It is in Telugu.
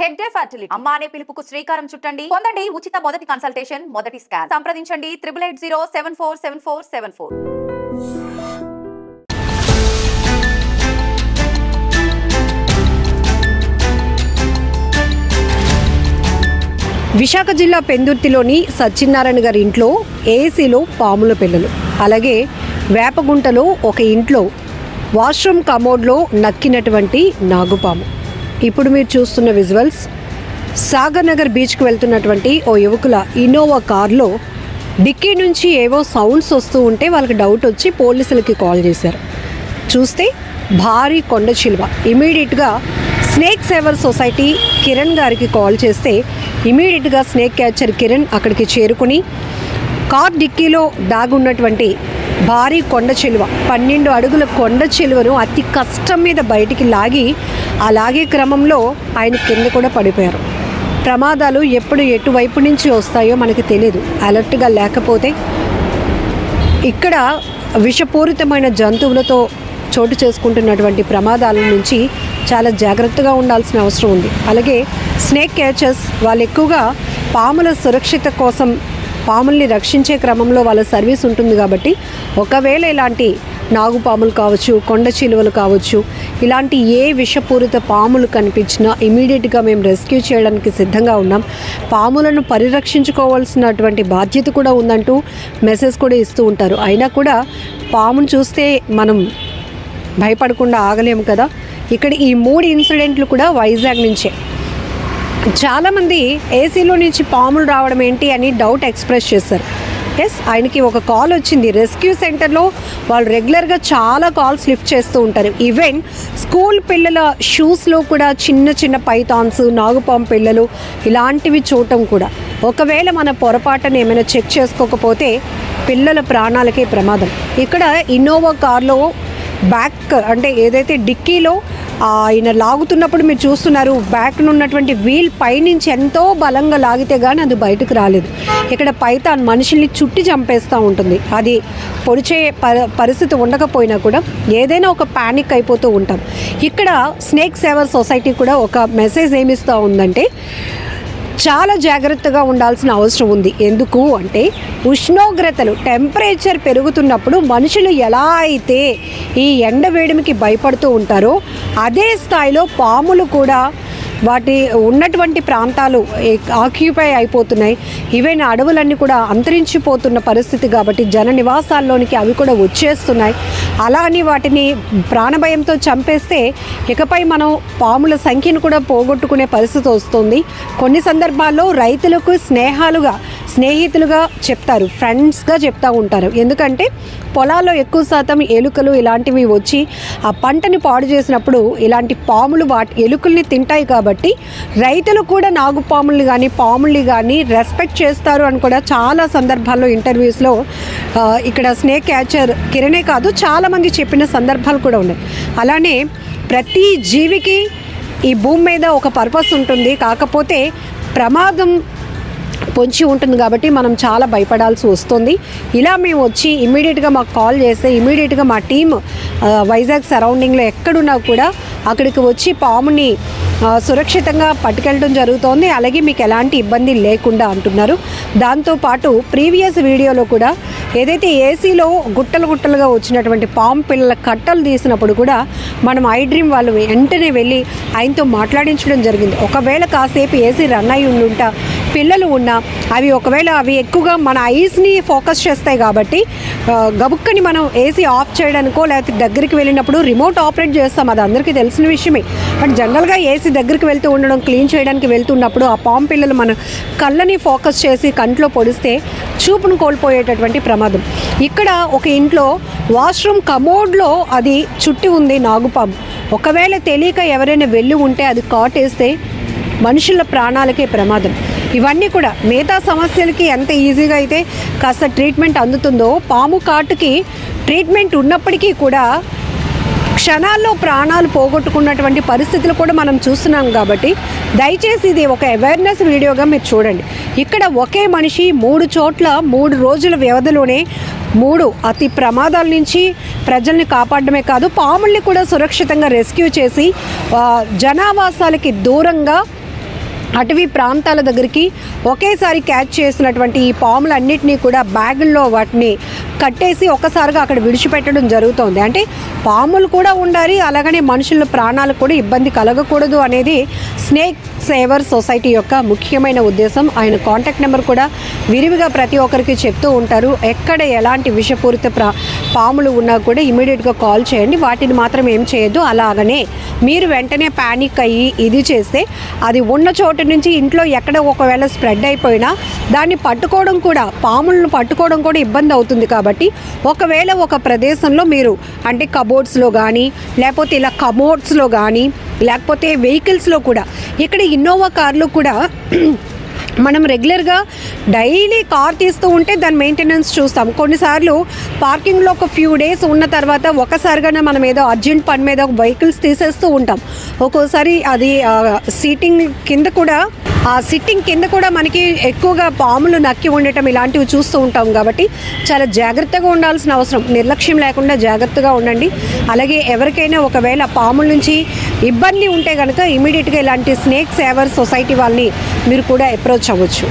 హెడ్ డే ఫర్టిలిటీ అమ్మ అనే పిలుపుకు శ్రీకారం చుట్టండి. పొందండి ఉచిత మొదటి కన్సల్టేషన్, మొదటి స్కాన్. సంప్రదించండి 8880747474. విశాఖ జిల్లా పెందుర్తిలోని సత్యనారాయణ గారి ఇంట్లో ఏసీలో పాముల పిల్లలు, అలాగే వేపగుంటలో ఒక ఇంట్లో వాష్రూమ్ కమోడ్లో నక్కినటువంటి నాగుపాము. ఇప్పుడు మీరు చూస్తున్న విజువల్స్ సాగర్ నగర్ బీచ్కి వెళ్తున్నటువంటి ఓ యువకుల ఇన్నోవా కార్లో డిక్కీ నుంచి ఏవో సౌండ్స్ వస్తూ ఉంటే వాళ్ళకి డౌట్ వచ్చి పోలీసులకి కాల్ చేశారు. చూస్తే భారీ కొండ చిలువ. ఇమీడియట్గా స్నేక్ సేవర్ సొసైటీ కిరణ్ గారికి కాల్ చేస్తే ఇమీడియట్గా స్నేక్ క్యాచర్ కిరణ్ అక్కడికి చేరుకుని కార్ డిక్కీలో దాగున్నటువంటి భారీ కొండ చిలువ, 12 అడుగుల కొండ చిలువను అతి కష్టం మీద బయటికి లాగి ఆ లాగే క్రమంలో ఆయన కింద కూడా పడిపోయారు. ప్రమాదాలు ఎప్పుడు ఎటువైపు నుంచి వస్తాయో మనకి తెలియదు. అలర్ట్గా లేకపోతే ఇక్కడ విషపూరితమైన జంతువులతో చోటు చేసుకుంటున్నటువంటి ప్రమాదాల నుంచి చాలా జాగ్రత్తగా ఉండాల్సిన అవసరం ఉంది. అలాగే స్నేక్ క్యాచర్స్ వాళ్ళు ఎక్కువగా పాముల సురక్షిత కోసం పాముల్ని రక్షించే క్రమంలో వాళ్ళ సర్వీస్ ఉంటుంది కాబట్టి ఒకవేళ ఇలాంటి నాగుపాములు కావచ్చు, కొండ చిలువలు కావచ్చు, ఇలాంటి ఏ విషపూరిత పాములు కనిపించినా ఇమీడియట్గా మేము రెస్క్యూ చేయడానికి సిద్ధంగా ఉన్నాం. పాములను పరిరక్షించుకోవాల్సినటువంటి బాధ్యత కూడా ఉందంటూ మెసేజ్ కూడా ఇస్తూ ఉంటారు. అయినా కూడా పామును చూస్తే మనం భయపడకుండా ఆగలేము కదా. ఇక్కడ ఈ 3 ఇన్సిడెంట్లు కూడా వైజాగ్ నుంచే. చాలామంది ఏసీలో నుంచి పాములు రావడం ఏంటి అని డౌట్ ఎక్స్ప్రెస్ చేశారు. ఆయనకి ఒక కాల్ వచ్చింది. రెస్క్యూ సెంటర్లో వాళ్ళు రెగ్యులర్గా చాలా కాల్స్ లిఫ్ట్ చేస్తూ ఉంటారు. ఈవెన్ స్కూల్ పిల్లల షూస్లో కూడా చిన్న చిన్న పైథాన్స్, నాగుపాము పిల్లలు ఇలాంటివి చూడటం కూడా. ఒకవేళ మన పొరపాటున ఏమైనా చెక్ చేసుకోకపోతే పిల్లల ప్రాణాలకే ప్రమాదం. ఇక్కడ ఇన్నోవా కార్లో బ్యాక్ అంటే ఏదైతే డిక్కీలో ఆయన లాగుతున్నప్పుడు మీరు చూస్తున్నారు, బ్యాక్ ఉన్నటువంటి వీల్ పైనుంచి ఎంతో బలంగా లాగితే కానీ అది బయటకు రాలేదు. ఇక్కడ పైథాన్ మనుషుల్ని చుట్టి చంపేస్తూ ఉంటుంది. అది పొడిచే పరిస్థితి ఉండకపోయినా కూడా ఏదైనా ఒక ప్యానిక్ అయిపోతూ ఉంటాం. ఇక్కడ స్నేక్ సేవర్ సొసైటీ కూడా ఒక మెసేజ్ ఏమిస్తూ ఉందంటే చాలా జాగ్రత్తగా ఉండాల్సిన అవసరం ఉంది. ఎందుకు అంటే ఉష్ణోగ్రతలు, టెంపరేచర్ పెరుగుతున్నప్పుడు మనుషులు ఎలా అయితే ఈ ఎండ వేడిమికి భయపడుతూ ఉంటారో అదే స్థాయిలో పాములు కూడా వాటి ఉన్నటువంటి ప్రాంతాలు ఆక్యుపై అయిపోతున్నాయి. ఈవెన్ అడవులన్నీ కూడా అంతరించిపోతున్న పరిస్థితి కాబట్టి జన నివాసాల్లోనికి అవి కూడా వచ్చేస్తున్నాయి. అలా అని వాటిని ప్రాణభయంతో చంపేస్తే ఇకపై మనం పాముల సంఖ్యను కూడా పోగొట్టుకునే పరిస్థితి వస్తుంది. కొన్ని సందర్భాల్లో రైతులకు స్నేహితులుగా చెప్తారు, ఫ్రెండ్స్గా చెప్తూ ఉంటారు. ఎందుకంటే పొలాల్లో ఎక్కువ శాతం ఎలుకలు ఇలాంటివి వచ్చి ఆ పంటని పాడు చేసినప్పుడు ఇలాంటి పాములు ఎలుకల్ని తింటాయి కాబట్టి రైతులు కూడా నాగుపాముల్ని కానీ పాముల్ని కానీ రెస్పెక్ట్ చేస్తారు అని కూడా చాలా సందర్భాల్లో ఇంటర్వ్యూస్లో ఇక్కడ స్నేక్ క్యాచర్ కిరణే కాదు చాలామంది చెప్పిన సందర్భాలు కూడా ఉన్నాయి. అలానే ప్రతి జీవికి ఈ భూమి మీద ఒక పర్పస్ ఉంటుంది. కాకపోతే ప్రమాదం పొంచి ఉంటుంది కాబట్టి మనం చాలా భయపడాల్సి వస్తుంది. ఇలా మేము వచ్చి ఇమీడియట్గా మాకు కాల్ చేస్తే ఇమీడియట్గా మా టీం వైజాగ్ సరౌండింగ్లో ఎక్కడున్నా కూడా అక్కడికి వచ్చి పాముని సురక్షితంగా పట్టుకెళ్ళడం జరుగుతోంది. అలాగే మీకు ఎలాంటి ఇబ్బంది లేకుండా అంటున్నారు. దాంతోపాటు ప్రీవియస్ వీడియోలో కూడా ఏదైతే ఏసీలో గుట్టలుగా వచ్చినటువంటి పాము పిల్లల కట్టలు తీసినప్పుడు కూడా మనం ఐడ్రీమ్ వాళ్ళు వెంటనే వెళ్ళి ఆయనతో మాట్లాడించడం జరిగింది. ఒకవేళ కాసేపు ఏసీ రన్ అయి ఉండుంటా పిల్లలు ఉన్నా అవి ఎక్కువగా మన ఐస్ని ఫోకస్ చేస్తాయి కాబట్టి గబుక్కని మనం ఏసీ ఆఫ్ చేయడానికో లేకపోతే దగ్గరికి వెళ్ళినప్పుడు రిమోట్ ఆపరేట్ చేస్తాం, అది అందరికీ తెలిసిన విషయమే. బట్ జనరల్గా ఏసీ దగ్గరికి వెళ్తూ ఉండడం, క్లీన్ చేయడానికి వెళ్తున్నప్పుడు ఆ పాము పిల్లలు మన కళ్ళని ఫోకస్ చేసి కంట్లో పొడిస్తే చూపును కోల్పోయేటటువంటి ప్రమాదం. ఇక్కడ ఒక ఇంట్లో వాష్రూమ్ కమోడ్లో అది చుట్టి ఉంది నాగుపాము. ఒకవేళ తెలియక ఎవరైనా వెళ్ళి ఉంటే అది కాటేస్తే మనుషుల ప్రాణాలకే ప్రమాదం. ఇవన్నీ కూడా మిగతా సమస్యలకి ఎంత ఈజీగా అయితే కాస్త ట్రీట్మెంట్ అందుతుందో పాము కాటుకి ట్రీట్మెంట్ ఉన్నప్పటికీ కూడా క్షణాల్లో ప్రాణాలు పోగొట్టుకున్నటువంటి పరిస్థితులు కూడా మనం చూస్తున్నాం. కాబట్టి దయచేసి ఇది ఒక అవేర్నెస్ వీడియోగా మీరు చూడండి. ఇక్కడ ఒకే మనిషి 3 చోట్ల 3 రోజుల వ్యవధిలోనే 3 అతి ప్రమాదాల నుంచి ప్రజల్ని కాపాడమే కాదు పాముల్ని కూడా సురక్షితంగా రెస్క్యూ చేసి జనావాసాలకి దూరంగా అటవీ ప్రాంతాల దగ్గరికి ఒకేసారి క్యాచ్ చేసినటువంటి ఈ పాములన్నిటినీ కూడా బ్యాగుల్లో వాటిని కట్టేసి ఒక్కసారిగా అక్కడ విడిచిపెట్టడం జరుగుతోంది. అంటే పాములు కూడా ఉండాలి, అలాగనే మనుషుల ప్రాణాలకు కూడా ఇబ్బంది కలగకూడదు అనేది స్నేక్ సేవర్ సొసైటీ యొక్క ముఖ్యమైన ఉద్దేశం. ఆయన కాంటాక్ట్ నెంబర్ కూడా విరివిగా ప్రతి ఒక్కరికి చెప్తూ ఉంటారు. ఎక్కడ ఎలాంటి విషపూరిత పాములు ఉన్నా కూడా ఇమీడియట్గా కాల్ చేయండి, వాటిని మాత్రం ఏం చేయొద్దు. అలాగనే మీరు వెంటనే ప్యానిక్ అయ్యి ఇది చేస్తే అది ఉన్న చోటు నుంచి ఇంట్లో ఎక్కడ ఒకవేళ స్ప్రెడ్ అయిపోయినా దాన్ని పట్టుకోవడం కూడా, పాములను పట్టుకోవడం కూడా ఇబ్బంది అవుతుంది. కాబట్టి ఒకవేళ ఒక ప్రదేశంలో మీరు అంటే కబోర్డ్స్లో కానీ, లేకపోతే ఇలా కమోడ్స్లో కానీ, లేకపోతే వెహికల్స్లో కూడా, ఇక్కడ ఇన్నోవా కార్లు కూడా మనం రెగ్యులర్గా డైలీ కార్ తీస్తూ ఉంటే దాని మెయింటెనెన్స్ చూస్తాం. కొన్నిసార్లు పార్కింగ్లో ఒక ఫ్యూ డేస్ ఉన్న తర్వాత ఒకసారిగానే మనం ఏదో అర్జెంట్ పని మీద వెహికల్స్ తీసేస్తూ ఉంటాం. ఒక్కోసారి అది సిట్టింగ్ కింద కూడా మనకి ఎక్కువగా పాములు నక్కి ఉండటం ఇలాంటివి చూస్తూ ఉంటాం. కాబట్టి చాలా జాగ్రత్తగా ఉండాల్సిన అవసరం, నిర్లక్ష్యం లేకుండా జాగ్రత్తగా ఉండండి. అలాగే ఎవరికైనా ఒకవేళ పాముల నుంచి ఇబ్బంది ఉంటే కనుక ఇమీడియట్గా ఇలాంటి స్నేక్ సేవర్ సొసైటీ వాళ్ళని మీరు కూడా అప్రోచ్ అవ్వచ్చు.